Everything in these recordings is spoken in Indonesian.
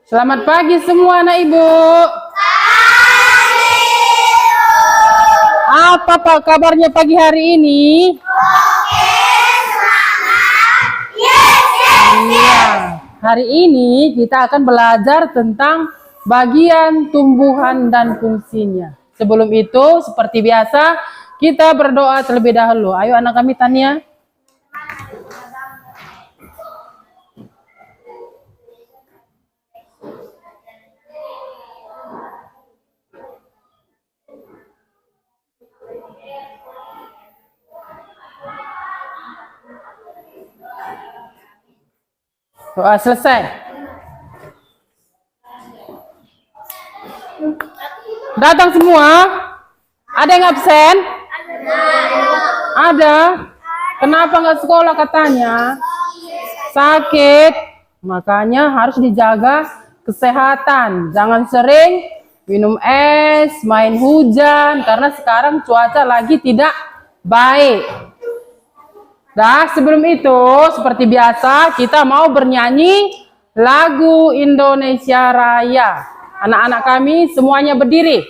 Selamat pagi semua anak ibu. Pagi, Apa Pak kabarnya pagi hari ini? oke, semangat. Yes, yes. Iya. Hari ini kita akan belajar tentang bagian tumbuhan dan fungsinya. Sebelum itu, seperti biasa, kita berdoa terlebih dahulu. Ayo anak kami Tania. Doa selesai. Datang semua? Ada yang absen? Ada. Kenapa nggak sekolah katanya? Sakit. Makanya harus dijaga kesehatan. Jangan sering minum es, main hujan. Karena sekarang cuaca lagi tidak baik. Nah, sebelum itu, seperti biasa, kita mau bernyanyi lagu Indonesia Raya. Anak-anak kami semuanya berdiri.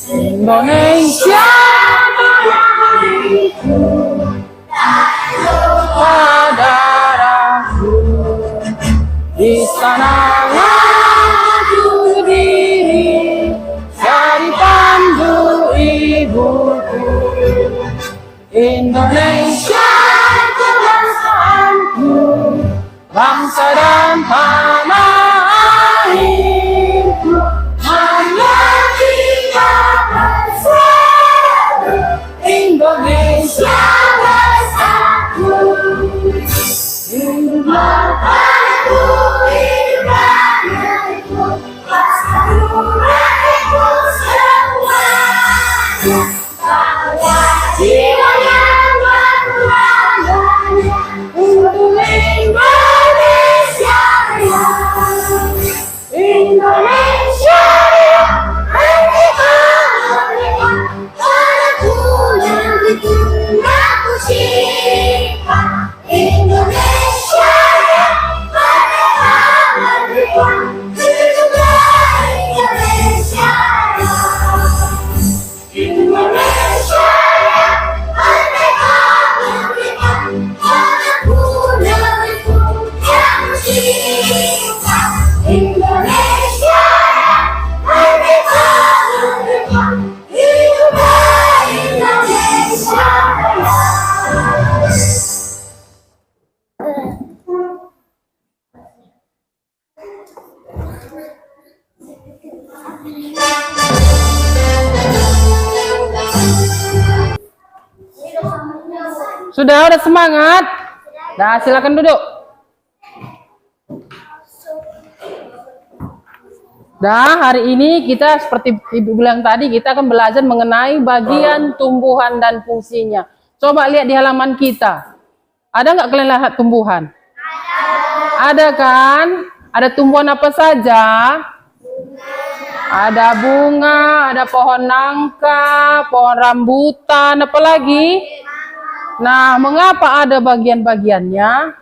Indonesia darahku, di sana aku diri, dari pandu ibuku. Indonesia kebangsaanku, bangsa dan tanah airku. Marilah kita bersatu, Indonesia bersatu. Hidup bapakku, hidup ayahku, bersatu rakyatku semua. Bahwa jiwa yang bertenaga untuk Indonesia Raya. Indonesia Raya, merdeka, merdeka, tanahku negeriku, aku cinta. Indonesia Raya, merdeka, merdeka, hiduplah Indonesia Raya. Indonesia Raya, merdeka, merdeka, tanahku negeriku, aku cinta. Indonesia Raya, merdeka, merdeka, hiduplah Indonesia Raya. Sudah semangat? Nah, silakan duduk. Nah, hari ini kita seperti Ibu bilang tadi, kita akan belajar mengenai bagian tumbuhan dan fungsinya. Coba lihat di halaman kita. Ada nggak kalian lihat tumbuhan? Ada kan? Ada tumbuhan apa saja? Ada bunga, ada pohon nangka, pohon rambutan, apa lagi? Nah, mengapa ada bagian-bagiannya?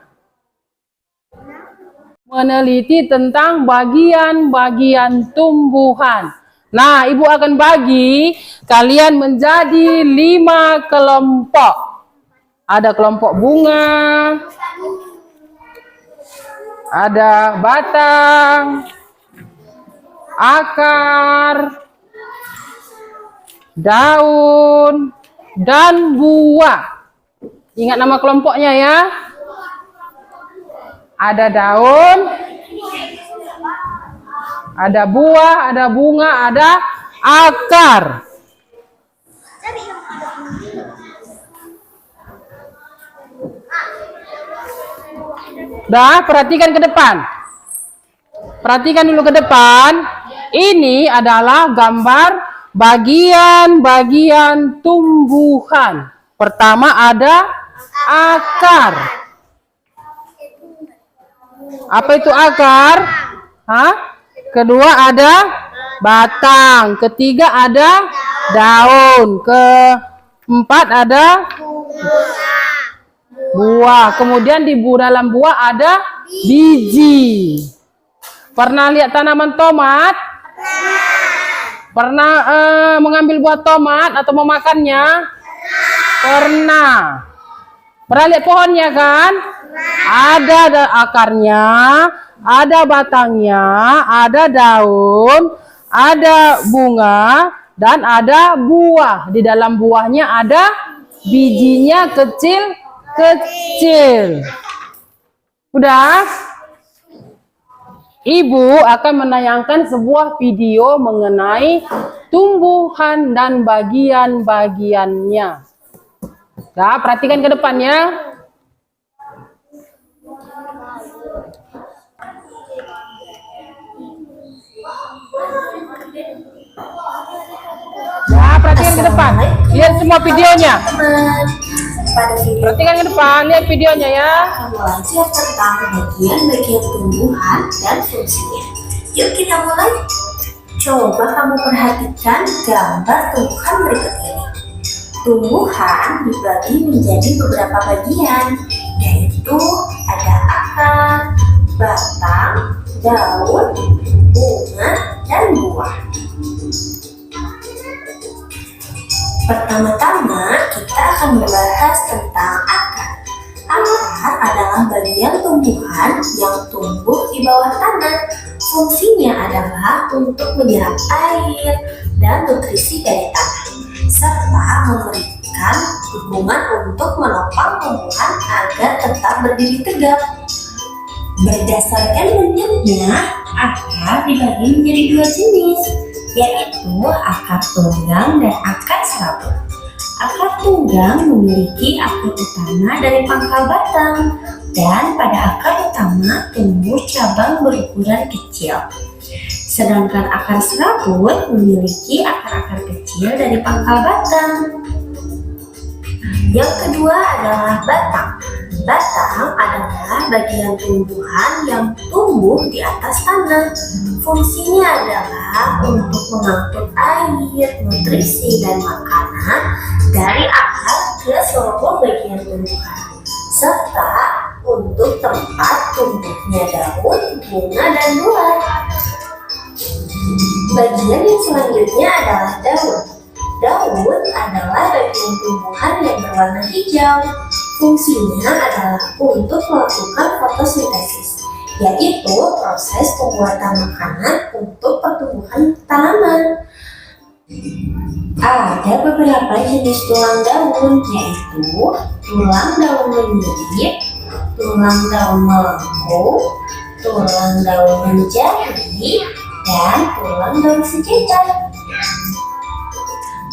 Meneliti tentang bagian-bagian tumbuhan. Nah, Ibu akan bagi kalian menjadi 5 kelompok. Ada kelompok bunga, ada batang, akar, daun, dan buah. Ingat nama kelompoknya ya. Ada daun, ada buah, ada bunga, ada akar. Dah, perhatikan ke depan. Perhatikan dulu ke depan. Ini adalah gambar bagian-bagian tumbuhan. Pertama ada akar. Apa itu akar? Hah? Kedua ada batang. Ketiga ada daun. Keempat ada buah. Kemudian di dalam buah ada biji. Pernah lihat tanaman tomat? Pernah mengambil buah tomat atau memakannya? Pernah. Pernah lihat pohonnya kan? Ada akarnya, ada batangnya, ada daun, ada bunga, dan ada buah. Di dalam buahnya ada bijinya kecil-kecil. Udah? Ibu akan menayangkan sebuah video mengenai tumbuhan dan bagian-bagiannya. Nah, perhatikan ke depannya. Nah, perhatikan ke depan. Lihat semua videonya. Pada video Perhatikan ke depan, lihat videonya ya. akan belajar tentang bagian-bagian tumbuhan dan fungsinya. Yuk kita mulai. Coba kamu perhatikan gambar tumbuhan berikut ini. Tumbuhan dibagi menjadi beberapa bagian, yaitu ada akar, batang, daun, bunga, dan buah. Pertama-tama kita akan membahas tentang akar. Akar adalah bagian tumbuhan yang tumbuh di bawah tanah. Fungsinya adalah untuk menyerap air dan nutrisi dari tanah, serta memberikan dukungan untuk menopang tumbuhan agar tetap berdiri tegak. Berdasarkan bentuknya, akar dibagi menjadi dua jenis, yaitu akar tunggang dan akar serabut. Akar tunggang memiliki akar utama dari pangkal batang, dan pada akar utama tumbuh cabang berukuran kecil. Sedangkan akar serabut memiliki akar-akar kecil dari pangkal batang. Yang kedua adalah batang. Batang adalah bagian tumbuhan yang tumbuh di atas tanah. Fungsinya adalah untuk mengangkut air, nutrisi, dan makanan dari akar ke seluruh bagian tumbuhan, serta untuk tempat tumbuhnya daun, bunga, dan buah. Bagian yang selanjutnya adalah daun. Daun adalah bagian tumbuhan yang berwarna hijau. Fungsinya adalah untuk melakukan fotosintesis, yaitu proses pembuatan makanan untuk pertumbuhan tanaman. Ada beberapa jenis tulang daun, yaitu tulang daun menyirip, tulang daun melengkung, tulang daun menjadi, dan tulang daun sejajar.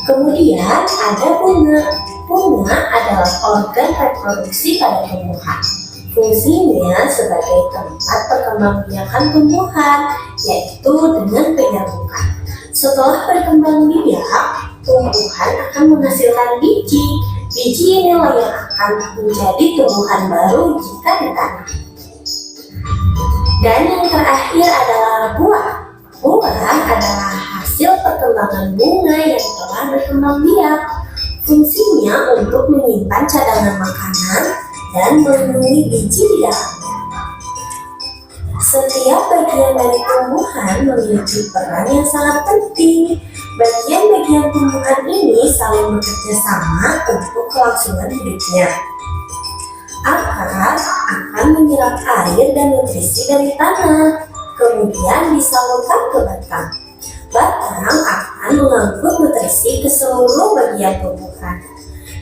Kemudian ada bunga. Bunga adalah organ reproduksi pada tumbuhan. Fungsinya sebagai tempat perkembangbiakan tumbuhan, yaitu dengan penyambungan. Setelah berkembang biak, tumbuhan akan menghasilkan biji. Biji inilah yang akan menjadi tumbuhan baru jika ditanam. Dan yang terakhir adalah buah. Buah adalah hasil perkembangan bunga yang telah berkembang biak. Fungsinya untuk menyimpan cadangan makanan dan melindungi biji di dalamnya. Setiap bagian dari tumbuhan memiliki peran yang sangat penting. Bagian-bagian tumbuhan ini saling bekerja sama untuk kelangsungan hidupnya. Akar akan menyerap air dan nutrisi dari tanah, kemudian disalurkan ke batang. Batang akan mengangkut nutrisi ke seluruh bagian tumbuhan.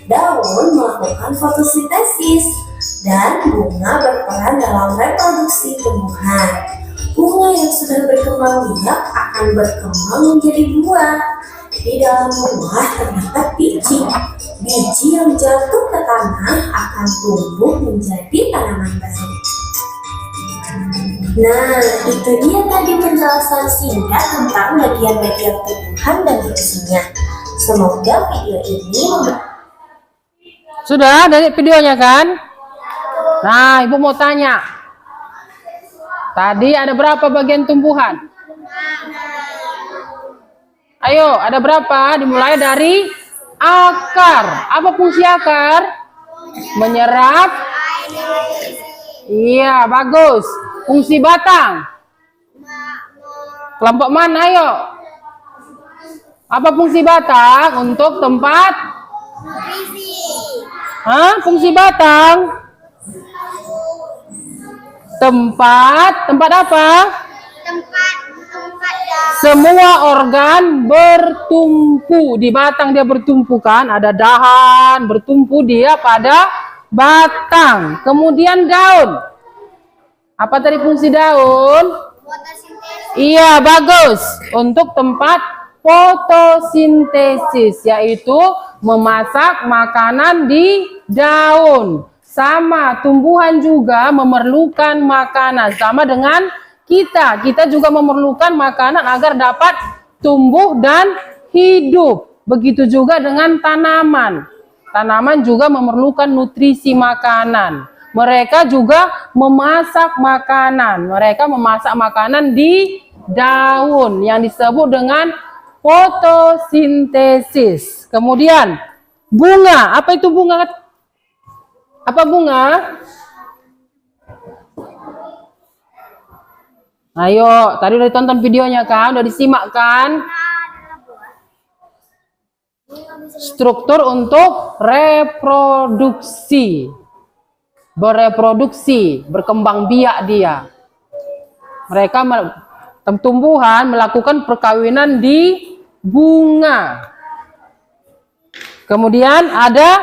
Daun melakukan fotosintesis, dan bunga berperan dalam reproduksi tumbuhan. Bunga yang sudah berkembang biak akan berkembang menjadi buah. Di dalam buah terdapat biji. Biji yang jatuh ke tanah akan tumbuh menjadi tanaman baru. Nah, itu dia tadi penjelasan singkat tentang bagian-bagian tumbuhan dan fungsinya. Semoga video ini Sudah dari videonya kan? Nah, ibu mau tanya. Tadi ada berapa bagian tumbuhan? Ayo, ada berapa? Dimulai dari akar. Apa fungsi akar? Menyerap. Iya, bagus. Fungsi batang. Kelompok mana? Ayo. Apa fungsi batang? Untuk tempat? Hah? Fungsi batang? Tempat apa? Tempat Semua organ bertumpu di batang, dia bertumpu kan, ada dahan bertumpu dia pada batang. Kemudian daun. Apa tadi fungsi daun? fotosintesis. Iya, bagus. Untuk tempat fotosintesis, yaitu memasak makanan di daun. Sama, tumbuhan juga memerlukan makanan. Sama dengan kita juga memerlukan makanan agar dapat tumbuh dan hidup. Begitu juga dengan tanaman. Tanaman juga memerlukan nutrisi makanan. Mereka juga memasak makanan. Mereka memasak makanan di daun yang disebut dengan fotosintesis. Kemudian bunga. Apa itu bunga? Apa bunga? Ayo, tadi udah ditonton videonya kan? Udah disimak kan? Struktur untuk reproduksi. Bereproduksi, berkembang biak dia. Mereka tumbuhan melakukan perkawinan di bunga. Kemudian ada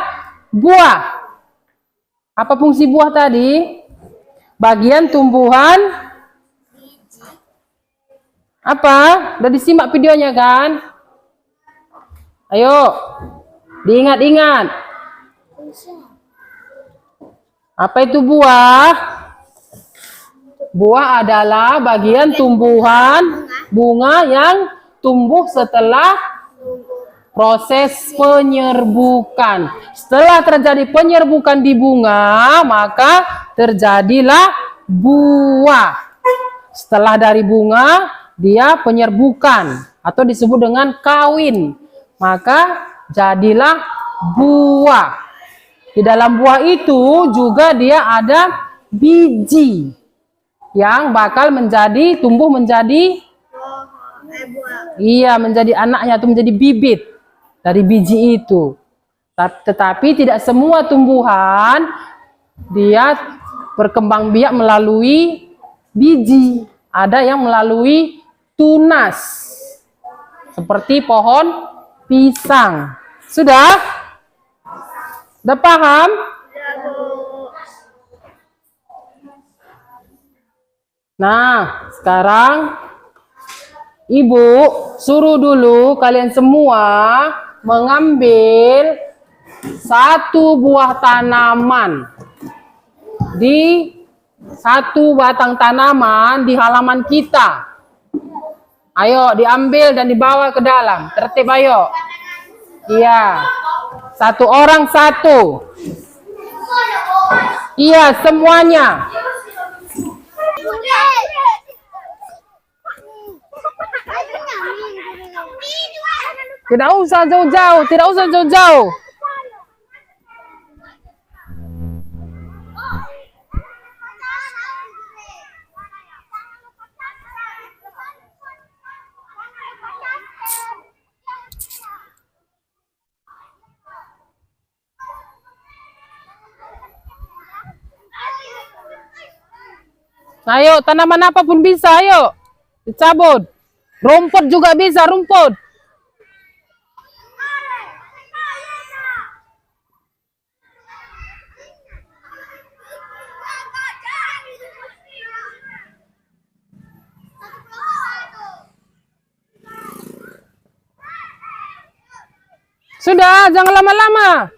buah. Apa fungsi buah tadi? Bagian tumbuhan apa? Udah disimak videonya kan? Ayo, diingat-ingat. Apa itu buah? Buah adalah bagian tumbuhan bunga yang tumbuh setelah proses penyerbukan. Setelah terjadi penyerbukan di bunga, maka terjadilah buah. Setelah dari bunga, dia penyerbukan atau disebut dengan kawin. Maka jadilah buah. Di dalam buah itu juga dia ada biji yang bakal tumbuh menjadi iya, menjadi anaknya atau menjadi bibit dari biji itu. Tetapi tidak semua tumbuhan dia berkembang biak melalui biji. Ada yang melalui tunas. Seperti pohon pisang. Sudah? Udah paham? Nah, sekarang Ibu suruh dulu kalian semua mengambil satu buah tanaman di satu batang tanaman di halaman kita. Ayo diambil dan dibawa ke dalam. Tertib ayo. Iya. Satu orang satu. Iya, semuanya. Tidak usah jauh-jauh, tidak usah jauh-jauh. Ayo, tanaman apapun bisa, ayo. Dicabut. Rumput juga bisa, rumput. Sudah, jangan lama-lama.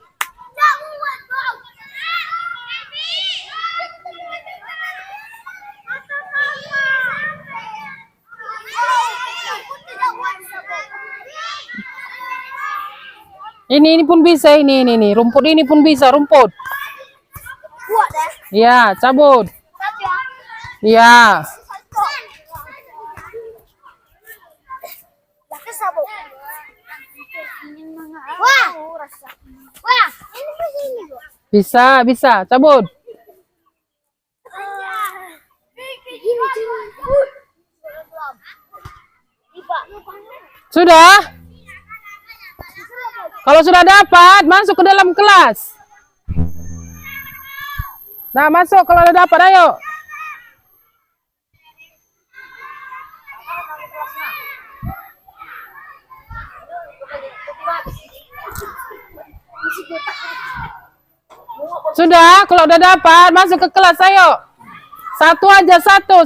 Ini pun bisa, ini rumput ini pun bisa, rumput. Kuat deh. Ya, cabut. Ya. Lah sabuk. Wah. Wah, ini masih ini, Bu. Bisa, cabut. Sudah? Kalau sudah dapat, masuk ke dalam kelas. Nah, masuk kalau udah dapat, ayo. Sudah, kalau udah dapat, masuk ke kelas, ayo. Satu aja, satu.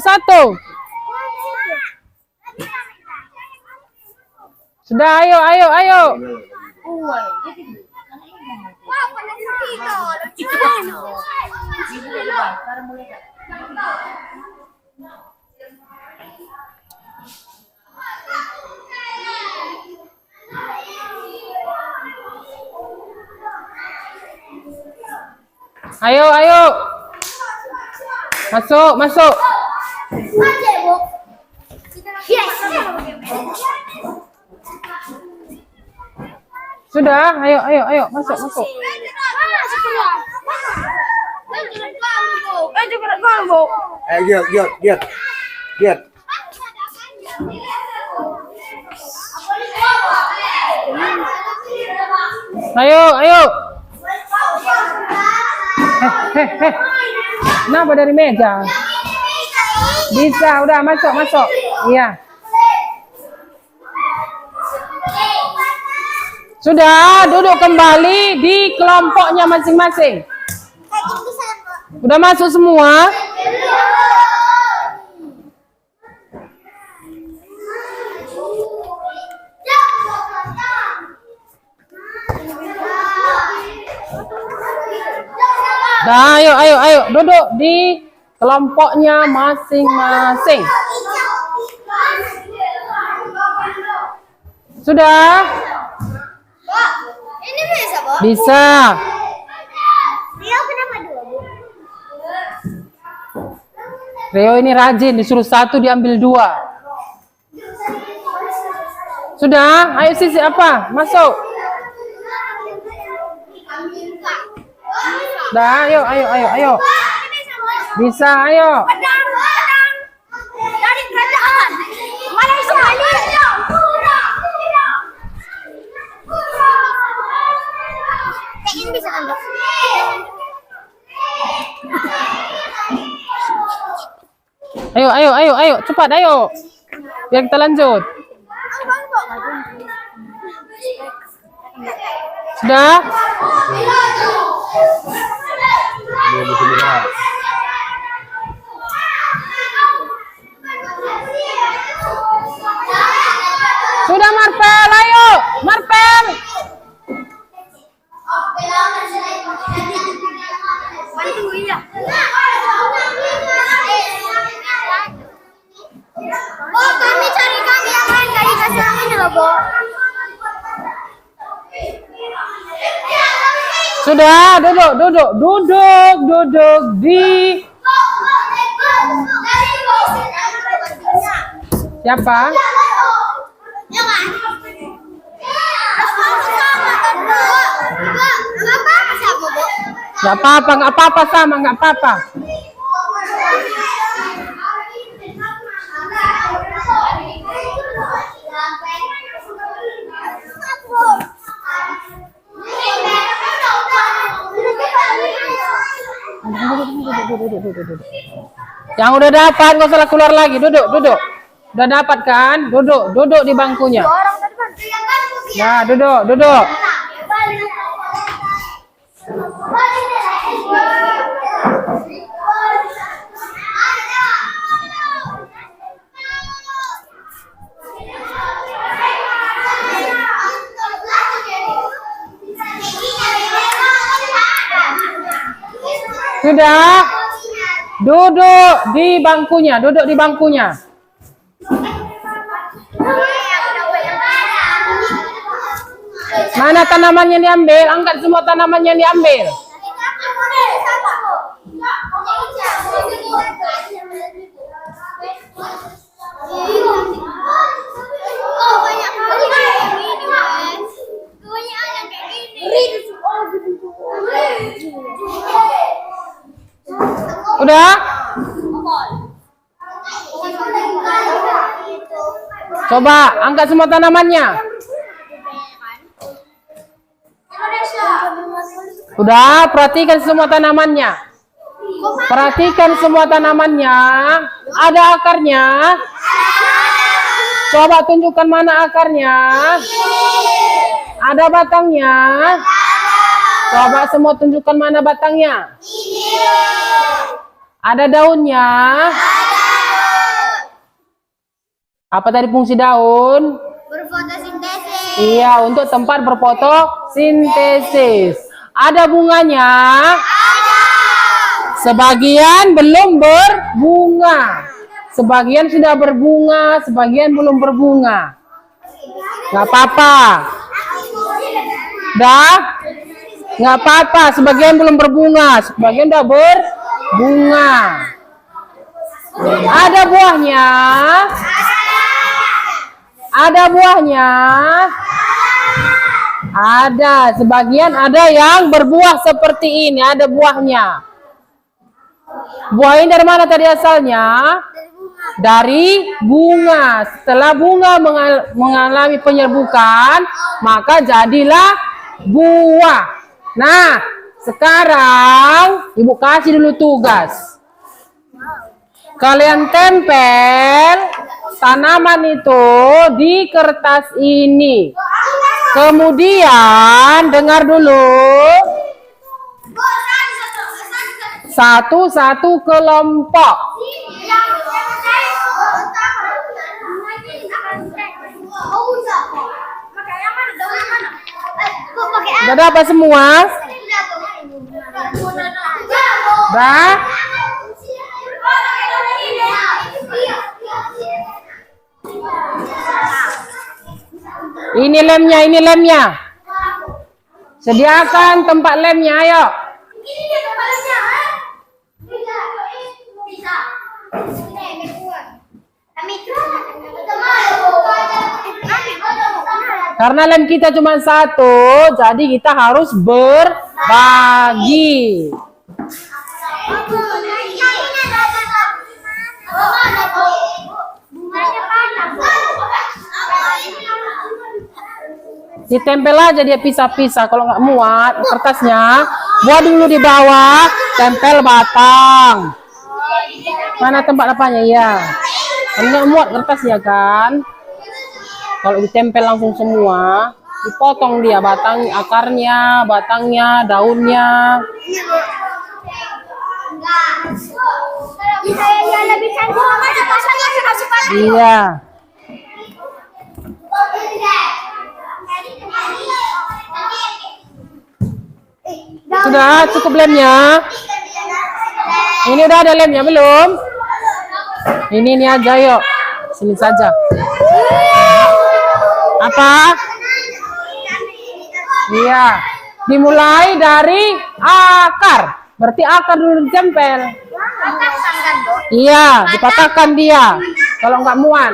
Sudah, ayo. Wah, panas kita. Ayo. Masuk. Aja, Bu. Yes. Sudah, ayo, masuk. Giat. Ayo. Kenapa dari meja? Bisa, udah masuk. Iya. Sudah, duduk kembali di kelompoknya masing-masing. Udah masuk semua? Nah, ayo, duduk di kelompoknya masing-masing. Sudah? Ini bisa, Bu. Bisa. Rio kenapa 2, Bu? Rio ini rajin, disuruh 1 diambil 2. Sudah? Ayo Sisi, apa? Masuk. Dah, ayo. Bisa, ayo. Pedang. Dari kerajaan. Malaysia. Ini bisa kan, Bu? Ayo, cepat, ayo. Biar kita lanjut. Sudah? Sudah, Marpel, ayo. Marpel. Oh, kami yang lain gak dikasih yang ini loh, Bu. Sudah, duduk di siapa? Nggak apa-apa sama, nggak apa-apa. Yang udah dapat nggak usah keluar lagi, duduk. Udah dapat kan? Duduk di bangkunya. Nah, duduk. Sudah. Duduk di bangkunya. Mana tanamannya diambil? Angkat semua tanamannya diambil. Oh, banyak Sudah? Coba angkat semua tanamannya. Sudah, perhatikan semua tanamannya. Perhatikan semua tanamannya. Ada akarnya? Coba tunjukkan mana akarnya. Ada batangnya? Coba semua tunjukkan mana batangnya. Ada daunnya? Apa tadi fungsi daun? Berfotosintesis. Iya, untuk tempat berfotosintesis. Ada bunganya? Sebagian belum berbunga. Sebagian sudah berbunga, sebagian belum berbunga. Nggak apa-apa. Dah? Nggak apa-apa, sebagian belum berbunga, sebagian udah berbunga. Ada buahnya? Ada buahnya? Ada, sebagian ada yang berbuah seperti ini, ada buahnya. Buah ini dari mana tadi asalnya? Dari bunga. Setelah bunga mengalami penyerbukan, maka jadilah buah. Nah, sekarang Ibu kasih dulu tugas. Kalian tempel tanaman itu di kertas ini. Kemudian dengar dulu. Satu-satu kelompok. Udah dapat semua? Dah? Ini lemnya, ini lemnya. Sediakan tempat lemnya, ayo. Karena lem kita cuma satu, jadi kita harus berbagi. Ditempel aja dia pisah-pisah. Kalau nggak muat kertasnya, buat dulu di bawah, tempel batang. Mana tempat apanya ya? Kalau nggak muat kertas ya kan? Kalau ditempel langsung semua, dipotong dia batang, akarnya, batangnya, daunnya. Iya. Sudah cukup lemnya? Ini udah ada lemnya belum? Ini aja yuk. Sini saja. Apa? Iya. Dimulai dari akar. Berarti akar dulu ditempel. Iya, dipatahkan dia. Kalau nggak muat.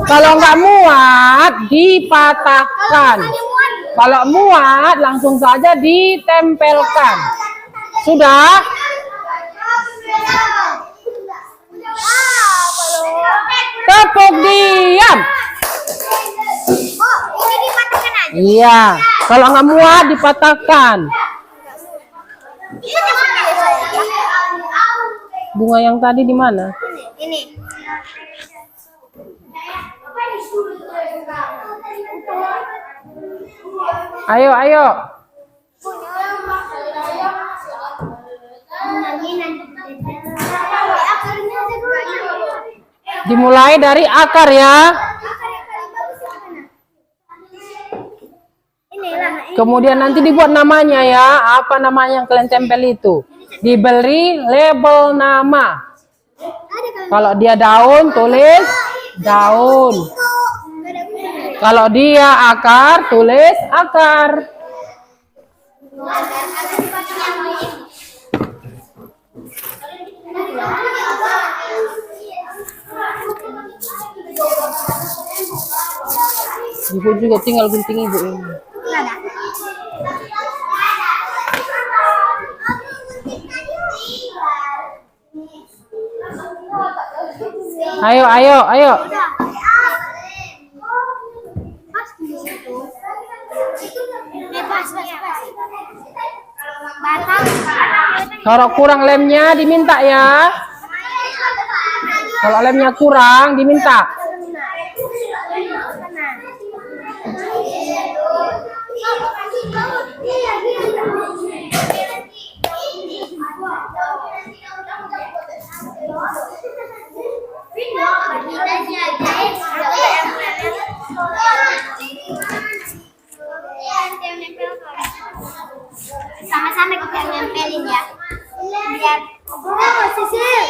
Kalau nggak muat, dipatahkan. Kalau muat, langsung saja ditempelkan. Sudah? Tepuk diam. Iya, kalau nggak muat dipatahkan. Bunga yang tadi di mana? Ini. Ayo, ayo. Dimulai dari akar ya. Kemudian nanti dibuat namanya ya. Apa namanya yang kalian tempel itu? Diberi label nama. Kalau dia daun, tulis daun. Kalau dia akar, tulis akar. Ibu juga tinggal gunting ibu ini. Ayo, ayo, ayo. Pas di situ. Pas. Batang. Kalau kurang lemnya diminta ya. Kalau lemnya kurang diminta. Sama-sama kita nempelin ya. Biar Sisil.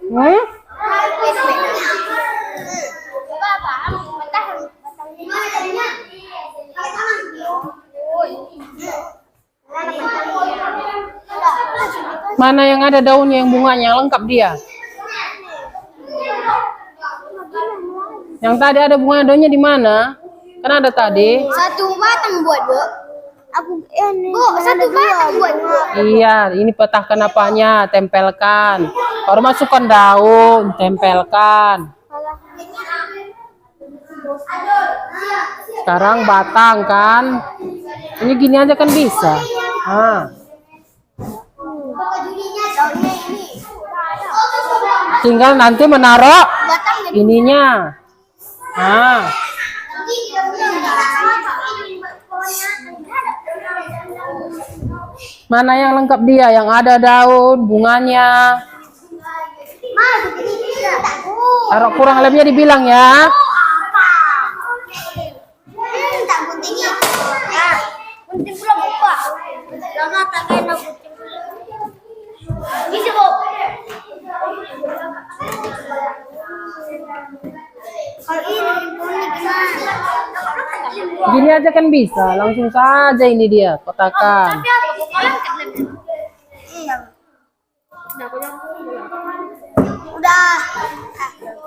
Hmm? Mana yang ada daunnya, yang bunganya lengkap dia? Yang tadi ada bunga daunnya di mana? Kan ada tadi. Satu batang buat, Bu. Bu, satu batang buat, Bu. Iya, ini petahkan apanya, tempelkan. Baru masukkan daun, tempelkan. Sekarang batang kan. Ini gini aja kan bisa. Nah. Tinggal nanti menaruh ininya. Nah. Mana yang lengkap dia? Yang ada daun, bunganya. Taruh kurang lemnya dibilang ya. Tak gunting ya. Gunting pula buka. Lama tak kena gunting. Bisa, Bu. Kalau ini gimana? Gini aja kan bisa, langsung saja ini dia kotakan. Tapi apa? Kalian kan lebih. Iya. Udah.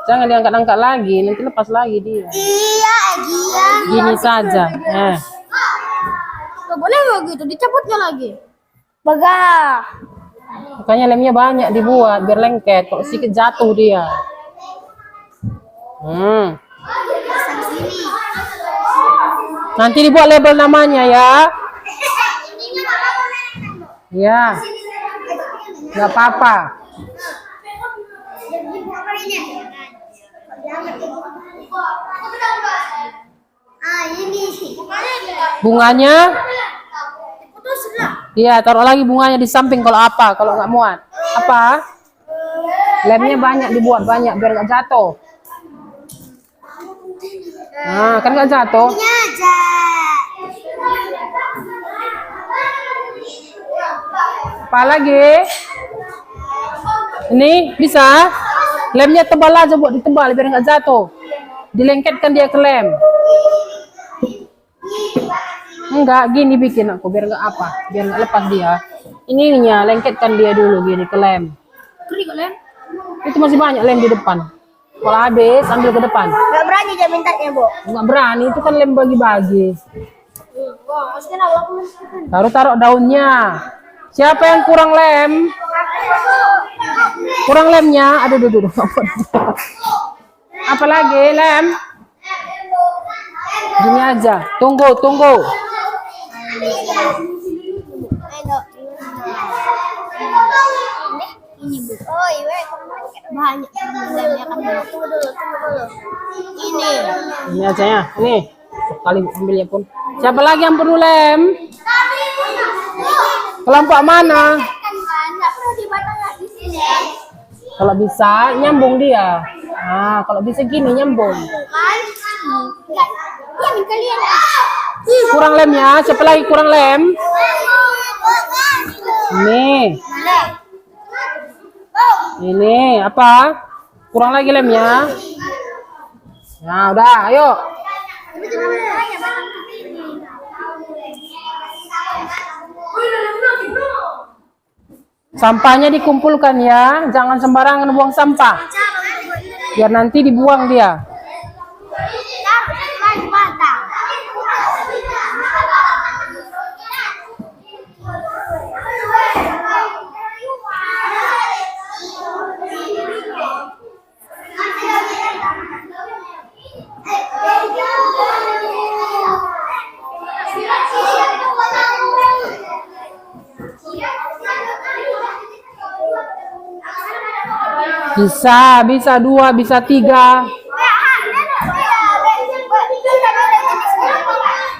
Jangan diangkat-angkat lagi, nanti lepas lagi dia. Iya, iya. Gini saja. Gak boleh begitu, dicabutnya lagi. Bagah. Makanya lemnya banyak dibuat biar lengket. Kalau sedikit jatuh dia. Nanti dibuat label namanya ya. Ya. Nggak apa-apa. Bunganya? Iya, taruh lagi bunganya di samping kalau apa, kalau nggak muat. Apa? Lemnya banyak dibuat banyak biar nggak jatuh. Nah, kan nggak jatuh. Apa lagi? Ini bisa? Lemnya tebal aja buat ditebal biar nggak jatuh. Dilengketkan dia ke lem. Enggak, gini bikin aku biar nggak apa, biar nggak lepas dia. Ininya lengketkan dia dulu gini ke lem. Lem? Itu masih banyak lem di depan. Kalau habis ambil ke depan. Gak berani dia mintanya, Bu. Nggak berani, itu kan lem bagi-bagi. Wah, maksudnya aku Taruh daunnya. Siapa yang kurang lem? Kurang lemnya. Aduh, aduh. Apa lagi lem? Gini aja. Tunggu. Ini, Bu. Oh, iya, banyak lemnya kan. Tunggu dulu. Ini. Ini aja ya. Ini. Sekali ambilnya pun. Siapa lagi yang perlu lem? Kelompok mana? Kalau bisa nyambung dia. Nah, kalau bisa gini nyambung. Kurang lemnya. Siapa lagi kurang lem? Ini apa? Kurang lagi lemnya. Nah, udah, ayo. Sampahnya dikumpulkan ya, jangan sembarangan buang sampah. Biar nanti dibuang dia. Bisa 2, bisa 3.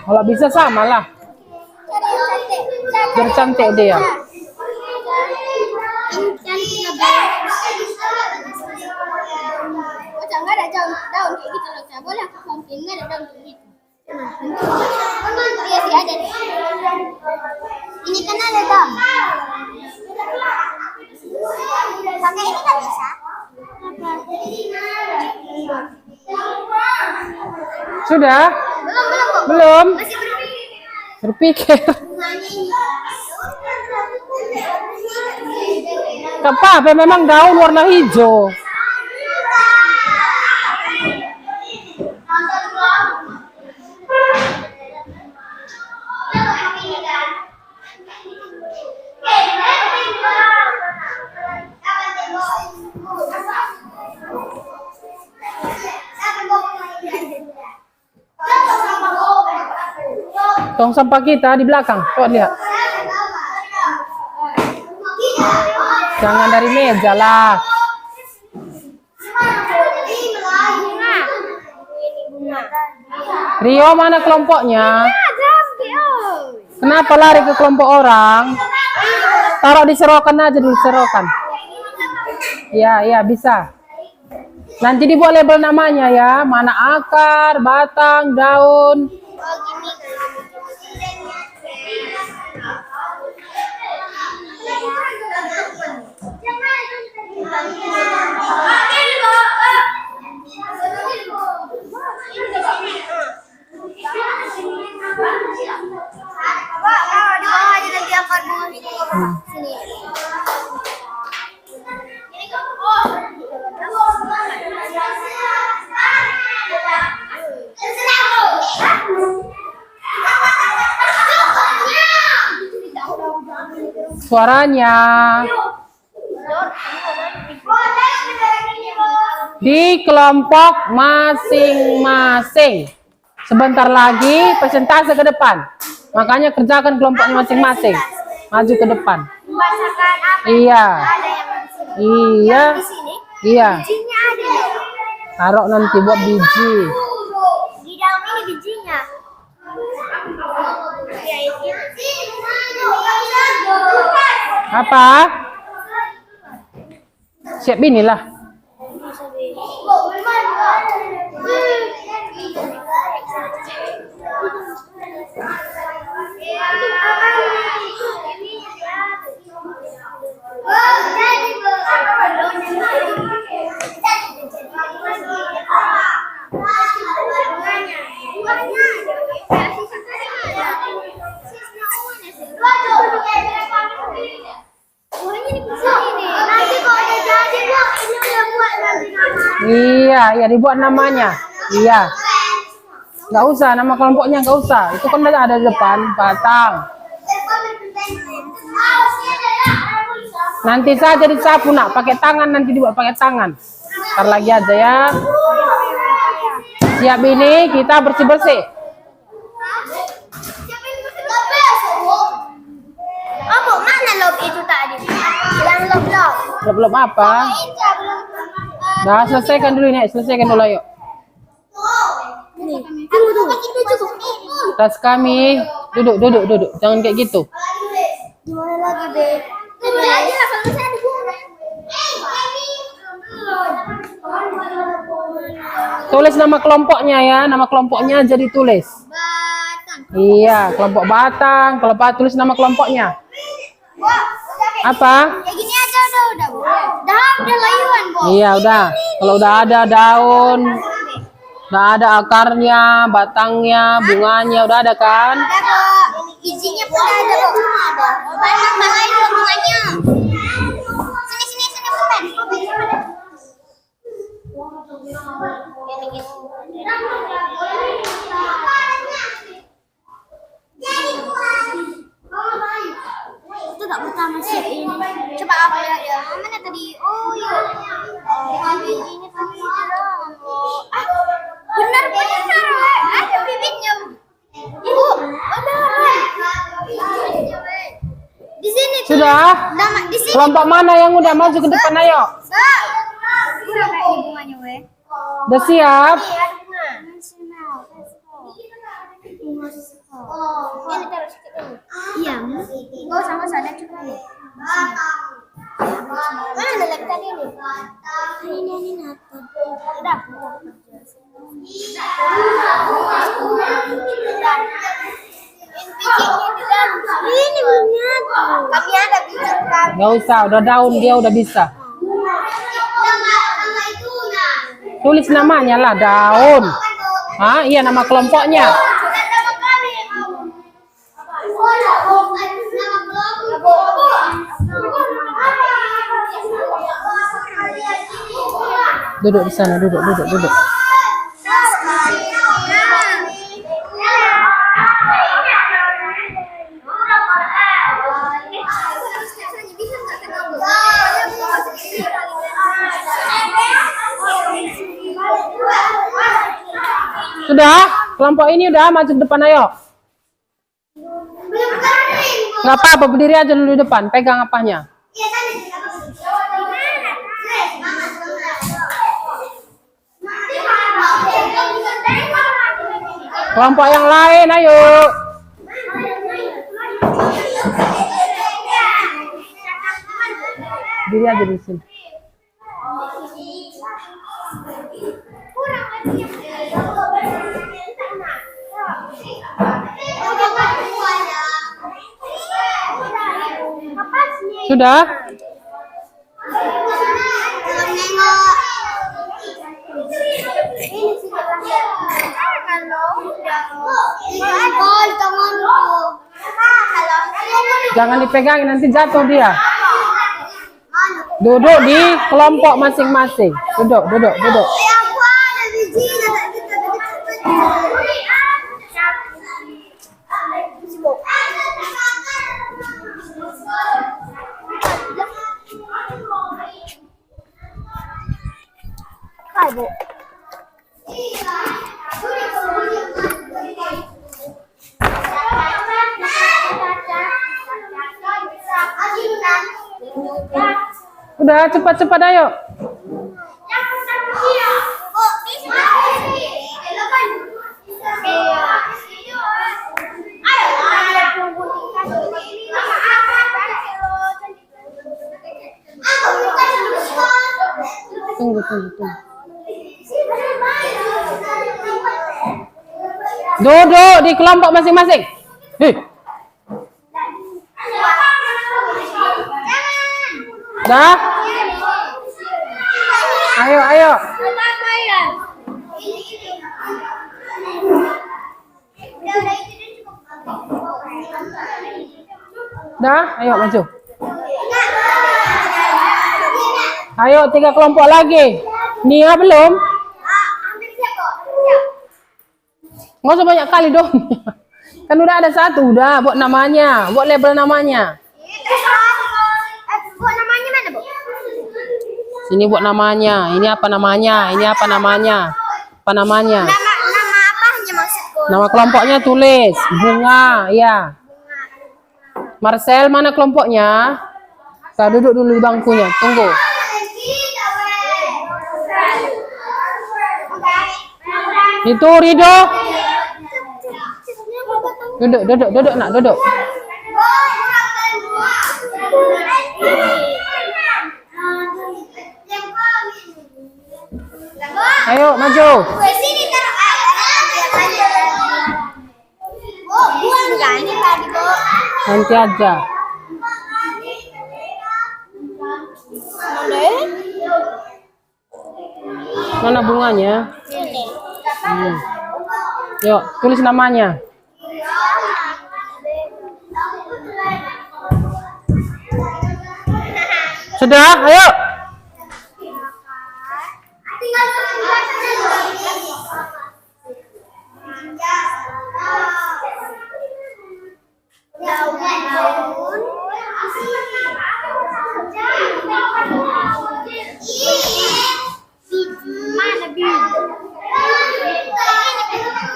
Kalau bisa sama lah. Biar cantik dia. Nggak ada daun kayak gitu loh. Nggak boleh aku mungkin nggak ada daun kayak gitu. Iya sih ada deh. Ini kan ada daun. Pakai ini nggak bisa. Sudah? Belum. Belum? Masih Berpikir. bunganya ini. Apa? Memang daun warna hijau. Tong sampah kita di belakang. Coba lihat. Jangan dari meja lah. Rio, mana kelompoknya? Kenapa lari ke kelompok orang? Taruh di serokan aja dulu, serokan. Ya, bisa. Nanti dibuat label namanya ya. Mana akar, batang, daun. Suaranya di kelompok masing-masing. Sebentar lagi presentase ke depan. Makanya kerjakan kelompoknya masing-masing. Maju ke depan. Membacakan apa? Iya. Ada yang Iya. di sini. Iya. Bijinya ada ya? Taruh nanti buat biji. Di dalam ini bijinya. Ya, itu. Apa? Siap inilah. Iya, dibuat namanya. Iya. Nggak usah, nama kelompoknya nggak usah. Itu kan ada di depan, batang. Nanti saja disapu nak, pakai tangan, nanti dibuat pakai tangan. Ntar lagi aja ya. Siap ini, kita bersih-bersih. Oh, mana lob itu tadi? Yang lob. Belum apa? Dah selesaikan dulu ini, selesaikan dulu ayo. Tas kami, duduk. Jangan kayak gitu. Gimana lagi, Be? Tunggu aja lah kalau saya diguna. Tulis nama kelompoknya ya, nama kelompoknya jadi tulis. Batang. Iya, kelompok batang. Kalau Pak tulis nama kelompoknya. Wah, Apa? kayak gini aja udah boleh. Udah layuan, Bo. Iya udah. Kalau udah ada daun, udah ada akarnya, batangnya, bunganya, udah ada kan? Ada, Bo. Bijinya pun ada, Bo. Ada. Mana lain bunganya? Sini, bukan. Itu tak pertama sih ini. Coba aku lihat ya. Mana tadi? Oh iya. Bijinya tadi dalam. Benar. Ada bibitnya. Ibu, benar. Di sini tuh. Sudah? Nama di sini. Kelompok mana yang udah maju ke depan ayo? Kurang kayak ini bunganya, weh. Udah siap? Iya, ada bunga. Ini taruh sedikit dulu. Iya. Oh, sama sana cukup dulu. Mana ada lagi tadi ini? Ini nata. Udah. Ini bunga tuh. Kami ada biji kami. Gak usah, udah daun dia udah bisa. Tulis namanya lah, daun. Hah? Iya, nama kelompoknya. Duduk di sana, duduk. Sudah? Kelompok ini udah maju ke depan, ayo. Nggak apa-apa, berdiri aja dulu di depan. Pegang apanya. Kelompok yang lain, ayo. Berdiri aja di sini. Sudah? Jangan dipegangin, nanti jatuh dia. Duduk di kelompok masing-masing. Duduk. Bu. Udah, cepat ayo. Tunggu. Duduk di kelompok masing-masing. Dah? Ayo. Dah, ayo maju. Ayo 3 kelompok lagi. Nia belum? Nggak usah banyak kali dong. Kan udah ada 1, udah buat namanya, buat label namanya. Buat namanya mana, Bu? Sini buat namanya. Ini apa namanya? Apa namanya? Nama apanya maksudku? Nama kelompoknya tulis. Bunga, ya. Marcel, mana kelompoknya? Kita duduk dulu di bangkunya. Tunggu. Itu Rido. Duduk, nak, duduk. Ayo, maju. Sini taruh buang tadi, Bu. Nanti aja. Mana bunganya? Sini. Yuk, tulis namanya. Sudah, ayo.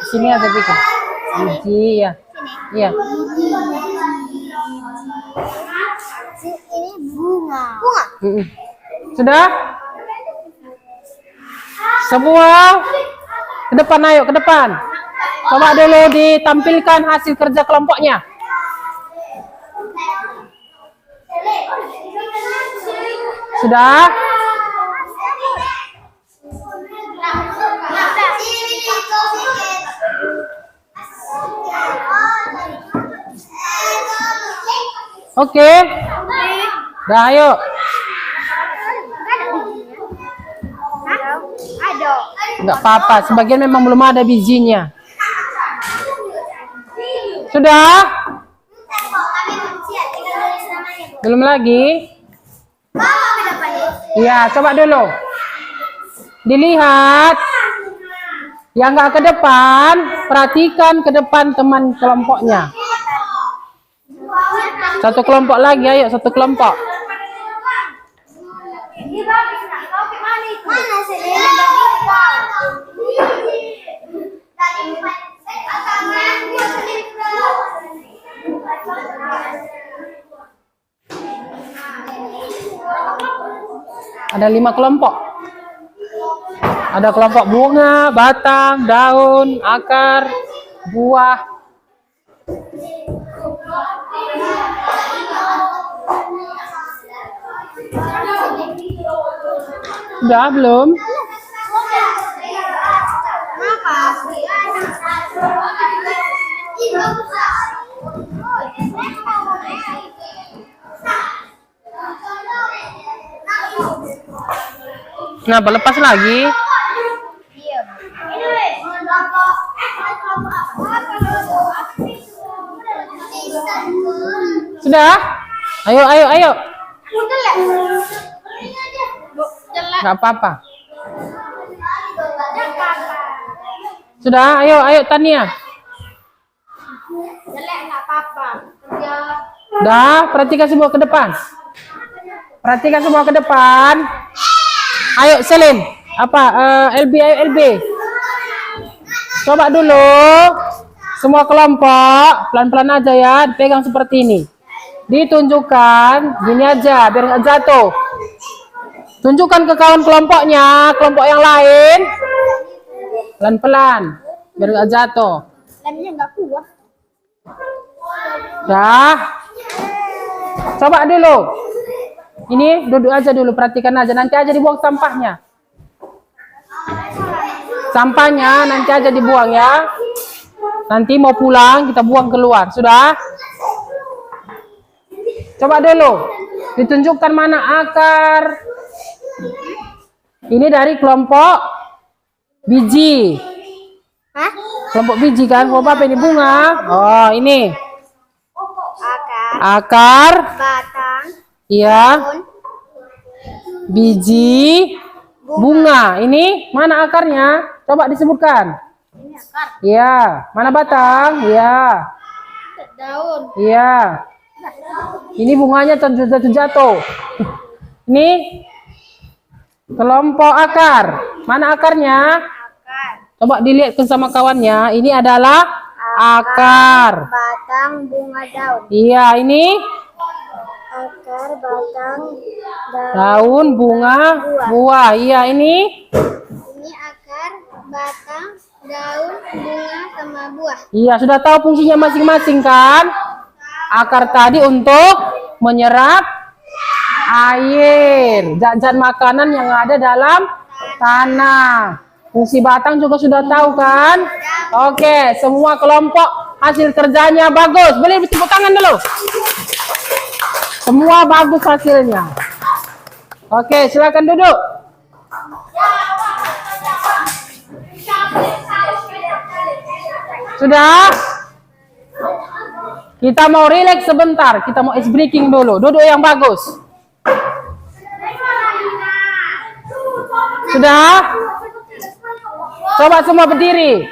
Sini ada bikin. Biji, ya. Iya. Ini bunga. Sudah? Semua ke depan, ayo ke depan. Coba dulu ditampilkan hasil kerja kelompoknya. Sudah? Oke. Dah, ayo. Ada. Enggak apa-apa, sebagian memang belum ada bijinya. Sudah? Belum lagi? Iya, coba dulu. Dilihat. Yang nggak ke depan, perhatikan ke depan teman kelompoknya. Satu kelompok lagi, ayo satu kelompok. Mana sih? Ada 5 kelompok. Ada kelompok bunga, batang, daun, akar, buah. Sudah belum? Kenapa lepas lagi? Sudah? Ayo, ayo, ayo. Nggak apa-apa. Sudah, ayo, ayo Tania. Dah, perhatikan semua ke depan. Perhatikan semua ke depan. Ayo Selin, apa LB, ayo LB. Coba dulu semua kelompok pelan-pelan aja ya, dipegang seperti ini. Ditunjukkan gini aja biar nggak jatuh. Tunjukkan ke kawan kelompoknya, kelompok yang lain. Pelan-pelan biar nggak jatuh. Lemnya nggak kuat. Dah. Coba dulu. Ini duduk aja dulu, perhatikan aja. Nanti aja dibuang sampahnya. Sampahnya nanti aja dibuang ya. Nanti mau pulang kita buang keluar. Sudah? Coba dulu. Ditunjukkan mana akar. Ini dari kelompok biji. Hah? Kelompok biji kan? Kelompok apa ini? Bunga. Oh, ini. Akar, Akar. batang, Iya. daun, Biji. Bunga. Ini mana akarnya? Coba disebutkan. ini akar, Iya. Mana batang? Iya. daun, Iya. Ini bunganya jatuh. Ini kelompok akar. Mana akarnya? akar, Coba dilihat sama kawannya. Ini adalah akar. batang, bunga, daun. Iya, ini Akar, batang, daun. daun, bunga, buah. Iya, ini. Ini akar, batang, daun, bunga, sama buah. Iya, sudah tahu fungsinya masing-masing kan? Akar tadi untuk menyerap air, zat-zat makanan yang ada dalam tanah. Fungsi batang juga sudah tahu kan? Oke, semua kelompok hasil kerjanya bagus. Boleh tepuk tangan dulu. Semua bagus hasilnya. Oke, silakan duduk. Sudah? Kita mau relax sebentar. Kita mau ice breaking dulu. Duduk yang bagus. Sudah? Coba semua berdiri.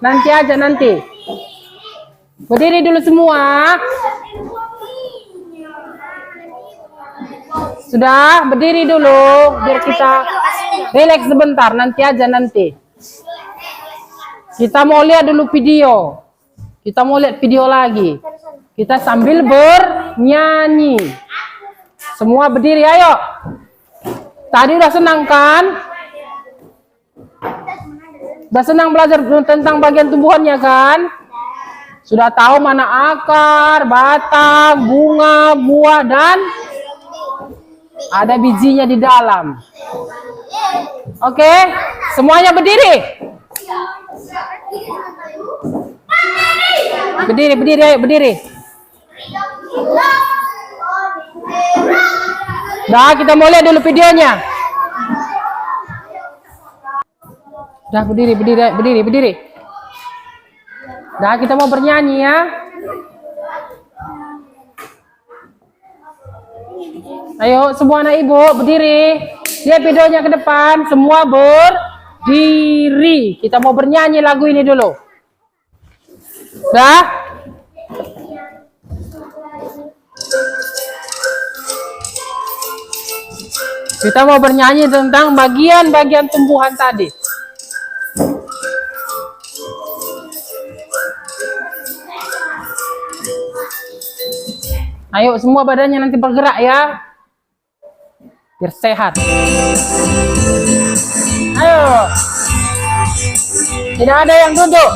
Nanti aja nanti. Berdiri dulu semua. Sudah? Berdiri dulu. Biar kita relax sebentar. Nanti aja nanti. Kita mau lihat dulu video. Kita mau lihat video lagi. Kita sambil bernyanyi. Semua berdiri, ayo. Tadi udah senang kan? Udah senang belajar tentang bagian tumbuhannya kan? Sudah tahu mana akar, batang, bunga, buah, dan ada bijinya di dalam. Oke, semuanya berdiri. Berdiri, berdiri, ayo berdiri. Dah, kita mau lihat dulu videonya. Dah, berdiri, berdiri, berdiri, berdiri. Dah, kita mau bernyanyi ya. Ayo, semua anak ibu berdiri. Lihat videonya ke depan. Semua berdiri. Kita mau bernyanyi lagu ini dulu. Dah. Kita mau bernyanyi tentang bagian-bagian tumbuhan tadi. Ayo semua badannya nanti bergerak ya. Biar sehat. Ayo. Tidak ada yang duduk.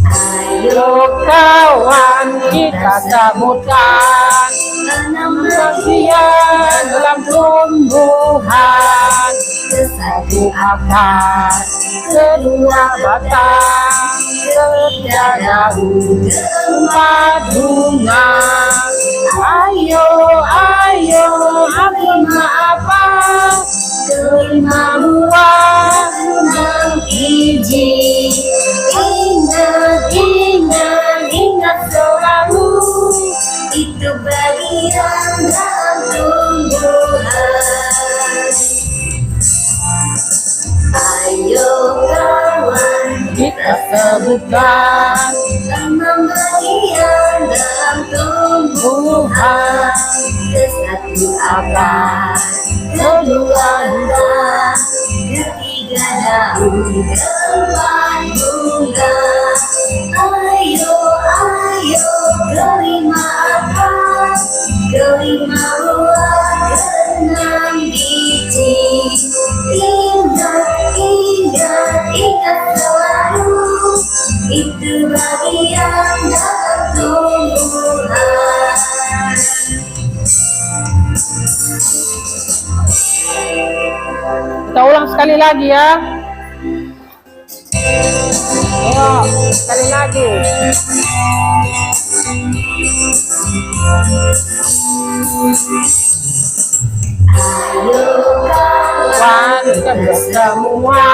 Ayo kawan, kita sambutkan tanam bagian dalam tumbuhan. Satu akar, kedua batang, ketiga daun, keempat bunga. Ayo, ayo, kelima apa? Kelima buah, enam biji. Ingat, ingat, ingat selalu, itu bagian dalam tumbuhan. Ayo kawan, kita sebutkan tanam bagian dalam tumbuhan. Satu akar, kedua buah, ketiga daun, keempat bunga. Ayo, ayo, kelima akar, kelima buah, keenam biji. Ingat, ingat, ingat selalu, itu bagian dalam tumbuhan. Kita ulang sekali lagi ya. Ayo, sekali lagi. Ayo kawan, kita semua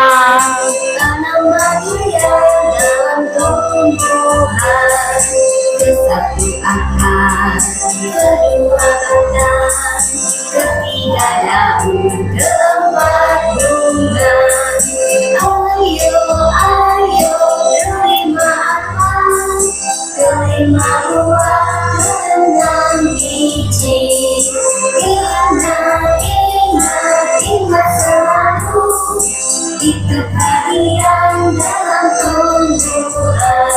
tanam bagian dalam tumbuhan. Satu akar, kedua batang, ketiga daun, keempat bunga. Ayo, ayo, kelima akar, kelima buah, keenam biji. Ingat, ingat, ingat selalu, itu bagian dalam tumbuhan.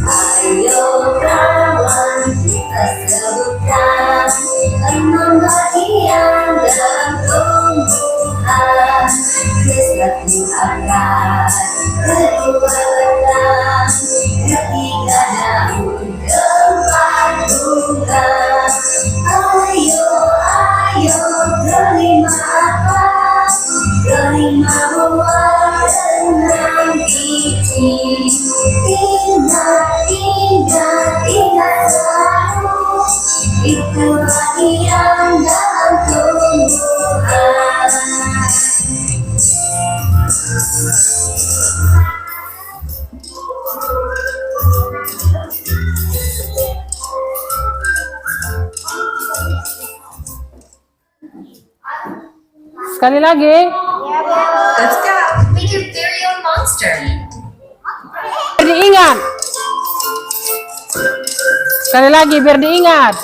Ayo kawan, kita sebutkan enam bagian dalam tumbuhan. Satu akar, kedua batang, ketiga daun, keempat bunga. Ayo, ayo, kelima akar, kelima buah, keenam biji. Ingat, ingat, ingat selalu, itu bagian dalam tumbuhan. Sekali lagi. Let's go. Make your very own monster. Biar diingat. Sekali lagi biar diingat.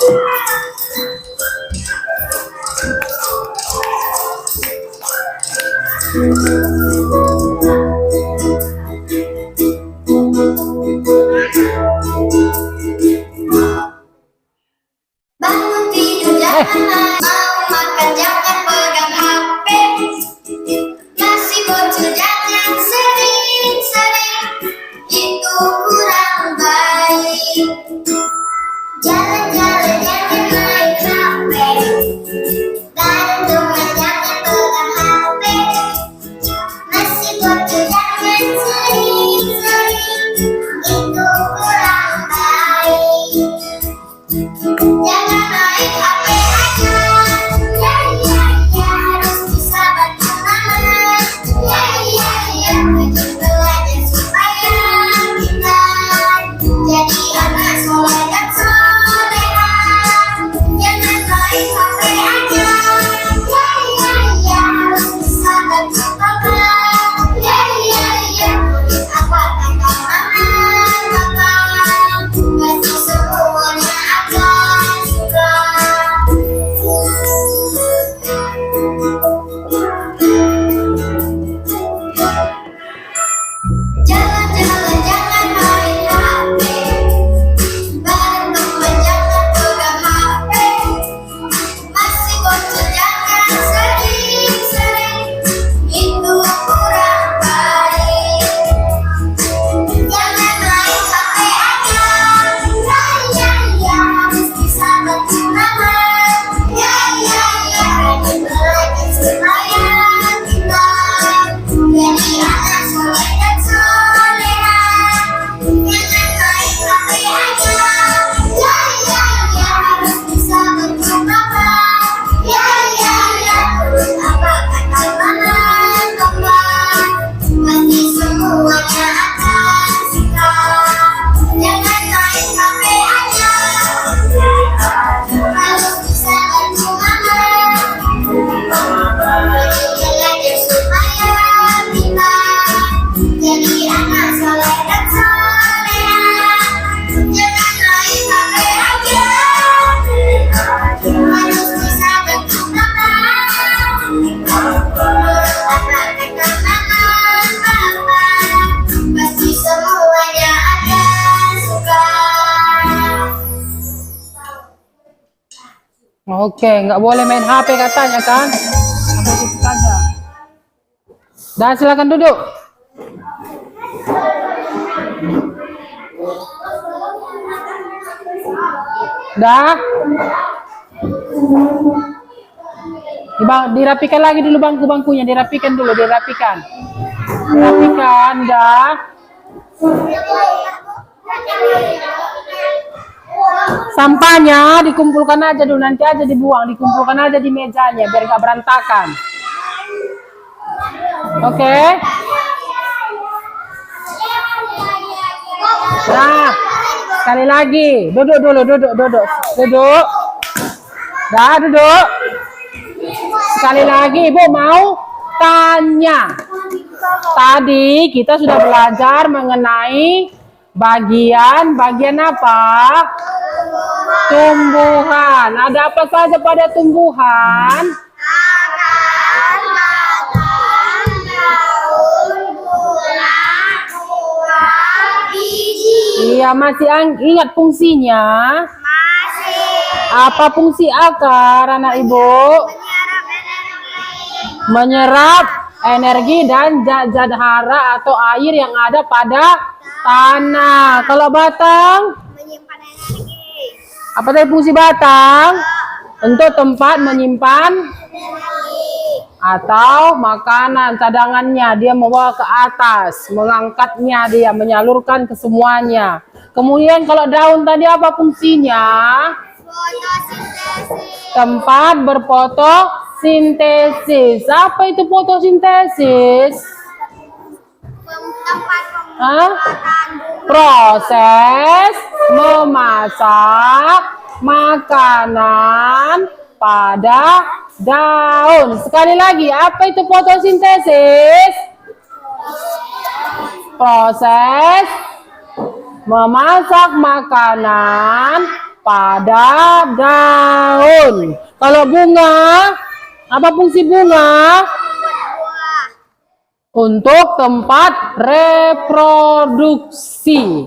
Bangun tidur jangan mau makan jangan Oke, nggak boleh main HP katanya kan? Sampai situ saja. Dah, silakan duduk. Dah. Dirapikan lagi dulu bangku-bangkunya, dirapikan dulu, dirapikan. Dirapikan, dah. Sampahnya dikumpulkan aja dulu, nanti aja dibuang, dikumpulkan aja di mejanya biar gak berantakan. Oke. Nah, sekali lagi, duduk dulu, duduk. Dah, duduk. Sekali lagi, Ibu mau tanya. Tadi kita sudah belajar mengenai bagian apa? Tumbuhan. Ada apa saja pada tumbuhan? Akar, batang, daun, tulang, tulang, biji. Iya, masih ingat fungsinya? Masih. Apa fungsi akar, anak Ibu? Menyerap energi dan zat hara atau air yang ada pada tanah. Kalau batang, Menyimpan energi. apa tadi fungsi batang? Untuk tempat menyimpan atau makanan cadangannya, dia membawa ke atas, mengangkatnya, dia menyalurkan ke semuanya. Kemudian kalau daun tadi apa fungsinya? Fotosintesis. Tempat berfotosintesis. Apa itu fotosintesis? Tempat Hah? pembuatan Proses memasak makanan pada daun. Sekali lagi, apa itu fotosintesis? Proses memasak makanan pada daun. Kalau bunga, apa fungsi bunga? Untuk tempat reproduksi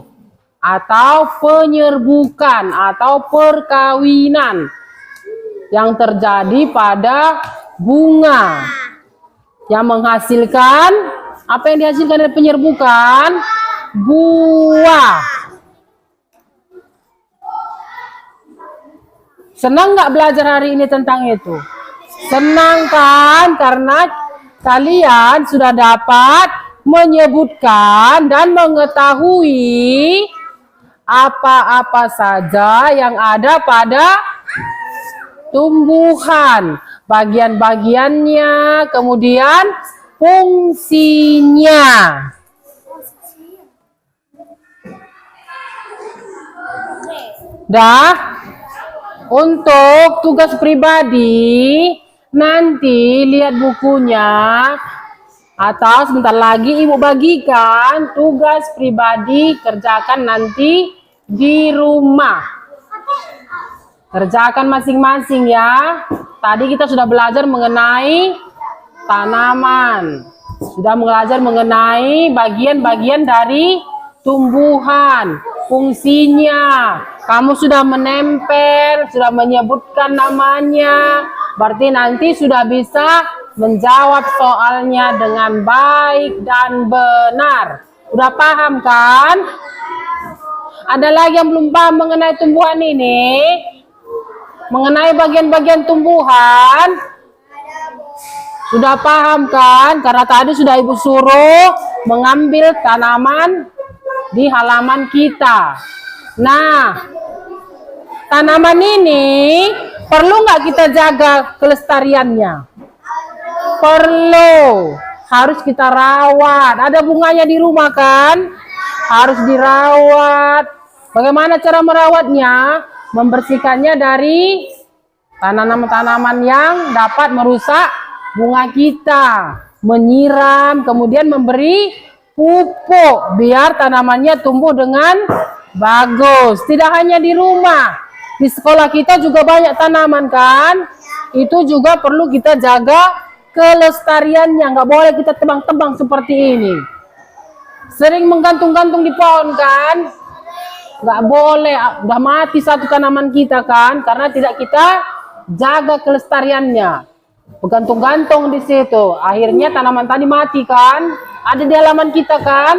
atau penyerbukan atau perkawinan yang terjadi pada bunga yang menghasilkan apa yang dihasilkan dari penyerbukan? Buah. Senang nggak belajar hari ini tentang itu? Senang kan? Karena kalian sudah dapat menyebutkan dan mengetahui apa-apa saja yang ada pada tumbuhan, bagian-bagiannya, kemudian fungsinya. Dah, untuk tugas pribadi nanti lihat bukunya atau sebentar lagi Ibu bagikan tugas pribadi, kerjakan nanti di rumah. Kerjakan masing-masing ya. Tadi kita sudah belajar mengenai tanaman. Sudah belajar mengenai bagian-bagian dari tumbuhan, fungsinya. Kamu sudah menempel, sudah menyebutkan namanya. Berarti nanti sudah bisa menjawab soalnya dengan baik dan benar. Udah paham kan? Ada lagi yang belum paham mengenai tumbuhan ini? Mengenai bagian-bagian tumbuhan? Sudah paham kan? Karena tadi sudah Ibu suruh mengambil tanaman di halaman kita. Nah, tanaman ini perlu nggak kita jaga kelestariannya? Perlu. Harus kita rawat. Ada bunganya di rumah kan? Harus dirawat. Bagaimana cara merawatnya? Membersihkannya dari tanaman-tanaman yang dapat merusak bunga kita. Menyiram, kemudian memberi pupuk biar tanamannya tumbuh dengan bagus. Tidak hanya di rumah, di sekolah kita juga banyak tanaman kan? Itu juga perlu kita jaga kelestariannya. Nggak boleh kita tebang-tebang seperti ini. Sering menggantung-gantung di pohon kan? Nggak boleh. Udah mati satu tanaman kita kan? Karena tidak kita jaga kelestariannya. Bergantung-gantung di situ. Akhirnya tanaman tadi mati kan? Ada di halaman kita kan?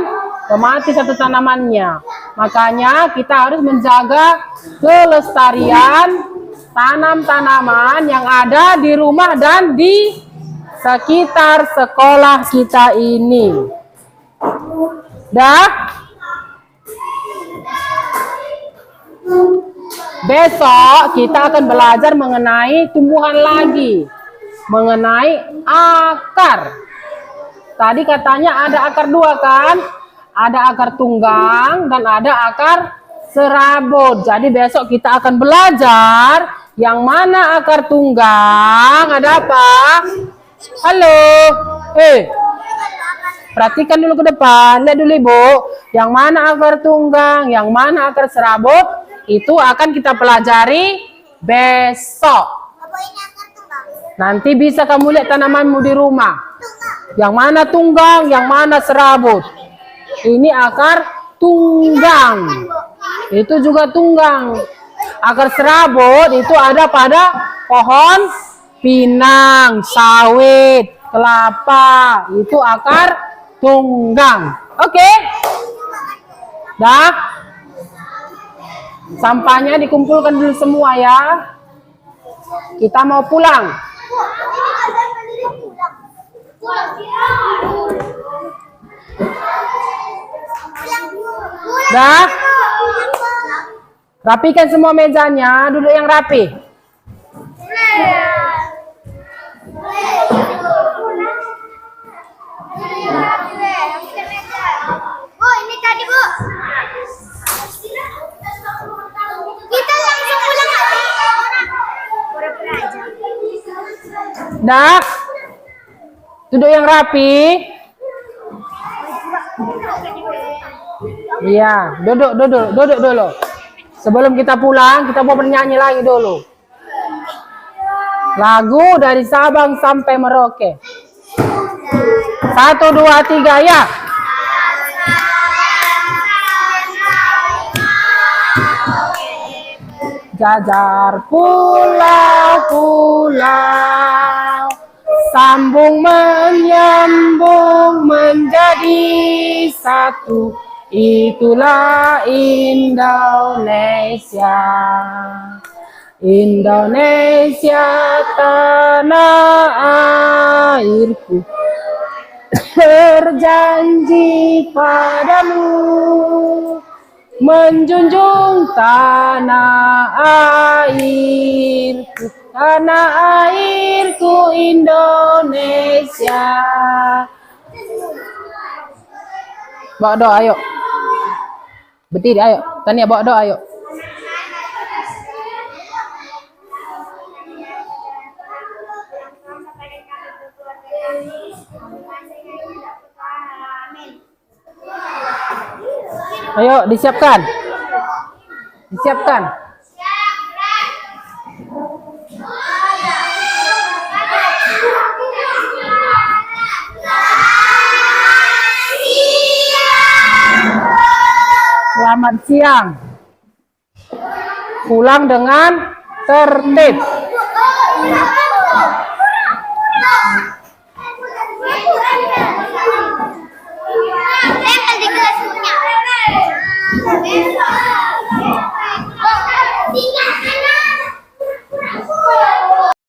Mati satu tanamannya. Makanya kita harus menjaga kelestarian tanam-tanaman yang ada di rumah dan di sekitar sekolah kita ini. Dah? Besok kita akan belajar mengenai tumbuhan lagi. Mengenai akar. Tadi katanya ada akar dua kan? Ada akar tunggang dan ada akar serabut. Jadi besok kita akan belajar yang mana akar tunggang. Ada apa? Halo. Perhatikan dulu ke depan. Lihat dulu Ibu. Yang mana akar tunggang, yang mana akar serabut. Itu akan kita pelajari besok. Nanti bisa kamu lihat tanamanmu di rumah. Yang mana tunggang, yang mana serabut. Ini akar tunggang. Itu juga tunggang. Akar serabut itu ada pada pohon pinang, sawit, kelapa. Itu akar tunggang. Oke? Dah? Sampahnya dikumpulkan dulu semua ya. Kita mau pulang. Dah? Rapikan semua mejanya, duduk yang rapi. Bu, ini tadi Bu. Kita langsung pulang aja. Pura-pura aja. Dah? Duduk yang rapi. Iya, duduk dulu. Sebelum kita pulang, kita mau bernyanyi lagi dulu. Lagu dari Sabang sampai Merauke. 1, 2, 3, ya. Jajar pulau-pulau, sambung menyambung menjadi satu. Itulah Indonesia. Indonesia tanah airku, berjanji padamu menjunjung tanah airku, tanah airku Indonesia. Bawa doa ayo. Berdiri ayo. Tania bawa doa ayo. Ayo disiapkan. Disiapkan. Selamat siang. Pulang dengan tertib. Tempel di kelas punya.